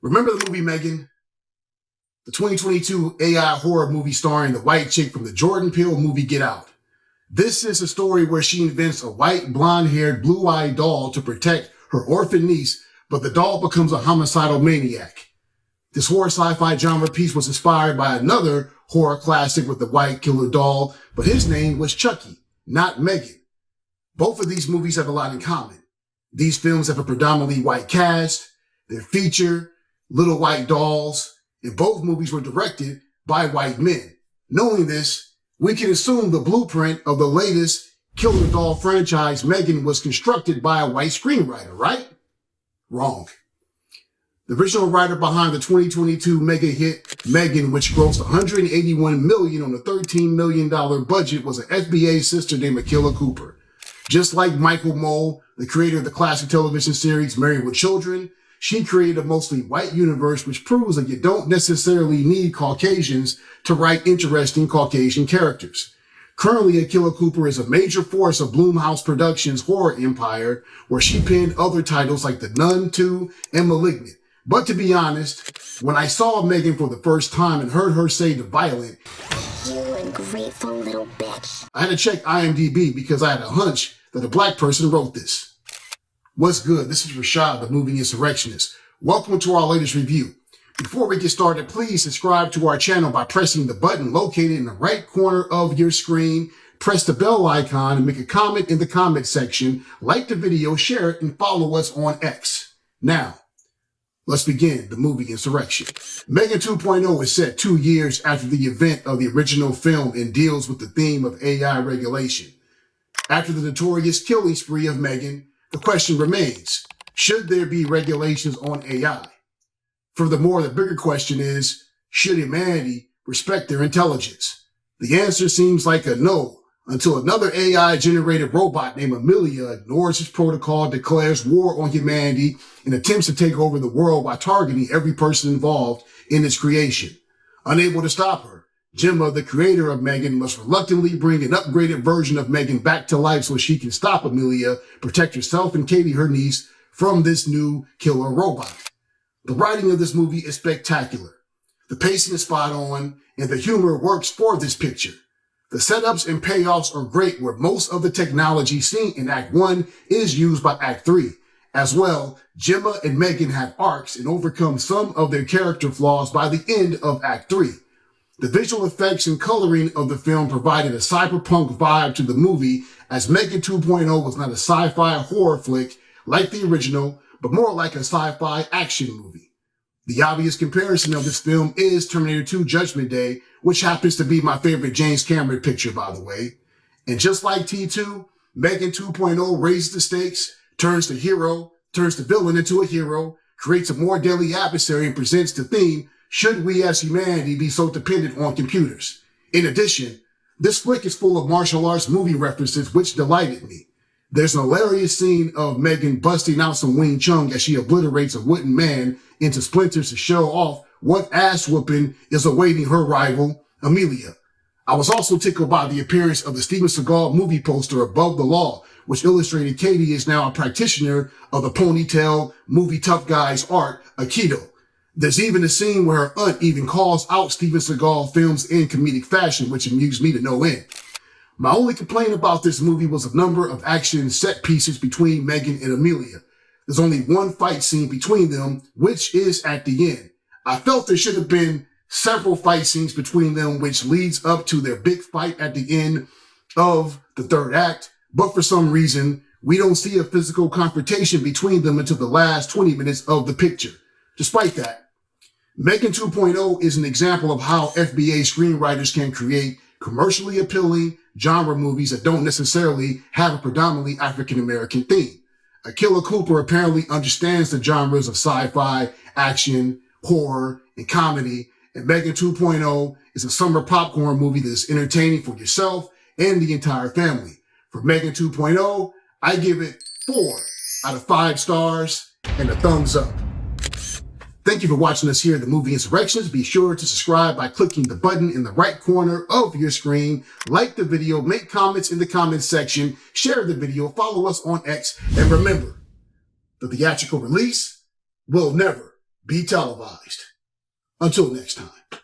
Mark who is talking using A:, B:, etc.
A: Remember the movie M3GAN? The 2022 AI horror movie starring the white chick from the Jordan Peele movie Get Out. This is a story where she invents a white, blonde-haired, blue-eyed doll to protect her orphan niece, but the doll becomes a homicidal maniac. This horror sci-fi genre piece was inspired by another horror classic with the white killer doll, but his name was Chucky, not M3GAN. Both of these movies have a lot in common. These films have a predominantly white cast, they feature little white dolls, and both movies were directed by white men. Knowing this, we can assume the blueprint of the latest killer doll franchise, M3GAN, was constructed by a white screenwriter, right? Wrong. The original writer behind the 2022 mega hit M3GAN, which grossed $181 million on a $13 million budget, was an FBA sister named Akeela Cooper. Just like Michael Moll, the creator of the classic television series Married with Children, she created a mostly white universe, which proves that you don't necessarily need Caucasians to write interesting Caucasian characters. Currently, Akeela Cooper is a major force of Blumhouse Productions' horror empire, where she penned other titles like The Nun 2 and Malignant. But to be honest, when I saw M3GAN for the first time and heard her say the violent,
B: "You ungrateful little bitch,"
A: I had to check IMDb because I had a hunch that a black person wrote this. What's good? This is Rashad, the movie Insurrectionist. Welcome to our latest review. Before we get started, please subscribe to our channel by pressing the button located in the right corner of your screen. Press the bell icon and make a comment in the comment section. Like the video, share it, and follow us on X. Now, let's begin the movie Insurrection. M3GAN 2.0 is set 2 years after the event of the original film and deals with the theme of AI regulation. After the notorious killing spree of M3GAN, the question remains, should there be regulations on AI? Furthermore, the bigger question is, should humanity respect their intelligence? The answer seems like a no, until another AI-generated robot named Amelia ignores his protocol, declares war on humanity, and attempts to take over the world by targeting every person involved in its creation. Unable to stop her, Gemma, the creator of M3GAN, must reluctantly bring an upgraded version of M3GAN back to life so she can stop Amelia, protect herself and Katie, her niece, from this new killer robot. The writing of this movie is spectacular. The pacing is spot on, and the humor works for this picture. The setups and payoffs are great, where most of the technology seen in Act 1 is used by Act 3. As well, Gemma and M3GAN have arcs and overcome some of their character flaws by the end of Act 3. The visual effects and coloring of the film provided a cyberpunk vibe to the movie, as M3GAN 2.0 was not a sci-fi horror flick like the original, but more like a sci-fi action movie. The obvious comparison of this film is Terminator 2 Judgment Day, which happens to be my favorite James Cameron picture, by the way. And just like T2, M3GAN 2.0 raises the stakes, turns the villain into a hero, creates a more deadly adversary, and presents the theme, should we as humanity be so dependent on computers? In addition, this flick is full of martial arts movie references, which delighted me. There's an hilarious scene of M3GAN busting out some Wing Chun as she obliterates a wooden man into splinters to show off what ass whooping is awaiting her rival, Amelia. I was also tickled by the appearance of the Steven Seagal movie poster above the law, which illustrated Katie is now a practitioner of the ponytail movie tough guy's art, Aikido. There's even a scene where her aunt even calls out Steven Seagal films in comedic fashion, which amused me to no end. My only complaint about this movie was the number of action set pieces between M3GAN and Amelia. There's only one fight scene between them, which is at the end. I felt there should have been several fight scenes between them, which leads up to their big fight at the end of the third act, but for some reason, we don't see a physical confrontation between them until the last 20 minutes of the picture. Despite that, M3GAN 2.0 is an example of how FBA screenwriters can create commercially appealing genre movies that don't necessarily have a predominantly African-American theme. Akeela Cooper apparently understands the genres of sci-fi, action, horror, and comedy, and M3GAN 2.0 is a summer popcorn movie that is entertaining for yourself and the entire family. For M3GAN 2.0, I give it 4 out of 5 stars and a thumbs up. Thank you for watching us here at the movie Insurrectionist. Be sure to subscribe by clicking the button in the right corner of your screen. Like the video, make comments in the comments section, share the video, follow us on X, and remember, the theatrical release will never be televised. Until next time.